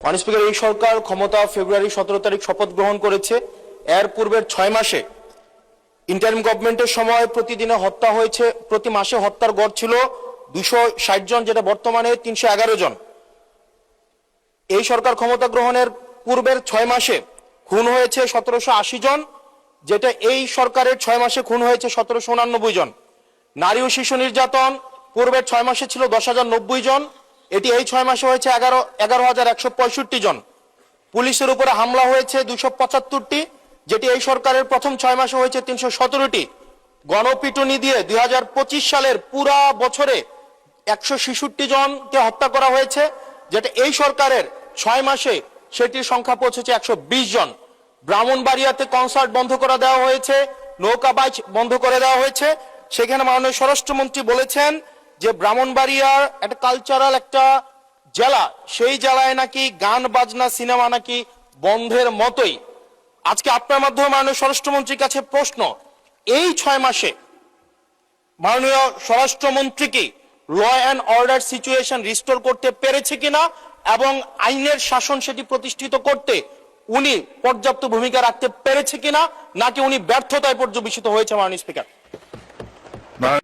মাননীয় স্পিকার, এই সরকার ক্ষমতা ফেব্রুয়ারি 17 তারিখ শপথ গ্রহণ করেছে। এর পূর্বের 6 মাসে ইন্টারিম গভর্নমেন্টের সময় প্রতিদিনে হত্যা হয়েছে, প্রতি মাসে হত্যার গড় ছিল 260 জন, যেটা বর্তমানে 311 জন। এই সরকার ক্ষমতা গ্রহণের পূর্বের 6 মাসে খুন হয়েছে 1780 জন, যেটা এই সরকারের 6 মাসে খুন হয়েছে 1789 জন। নারী ও শিশু নির্যাতন পূর্বের 6 মাসে ছিল 10,090 জন, এটি এই 6 মাসে হয়েছে 11,165 জন। পুলিশের উপরে হামলা হয়েছে 275টি, যেটি এই সরকারের প্রথম 6 মাসে হয়েছে 317টি। গণপিটুনি দিয়ে 2025 সালের পুরা বছরে 166 জনকে হত্যা করা হয়েছে, যেটা এই সরকারের 6 মাসে সেটির সংখ্যা পৌঁছেছে 120 জন। ব্রাহ্মণবাড়িয়াতে কনসার্ট বন্ধ করে দেওয়া হয়েছে, নৌকাবাজ বন্ধ করে দেওয়া হয়েছে। সেখানে মাননীয় স্বরাষ্ট্রমন্ত্রী বলেছেন যে ব্রাহ্মণবাড়িয়ার একটা কালচারাল একটা জেলা, সেই জেলায় নাকি গান বাজনা সিনেমা নাকি বন্ধের মতোই। আজকে আপনার মাধ্যমে মাননীয় স্বরাষ্ট্রমন্ত্রীর কাছে প্রশ্ন, এই 6 মাসে মাননীয় স্বরাষ্ট্রমন্ত্রী কি law and order situation restore করতে পেরেছে কিনা এবং আইনের শাসন সেটি প্রতিষ্ঠিত করতে উনি পর্যাপ্ত ভূমিকা রাখতে পেরেছে কিনা, নাকি উনি ব্যর্থতায় পর্যবেসিত হয়েছে? মাননীয় স্পিকার।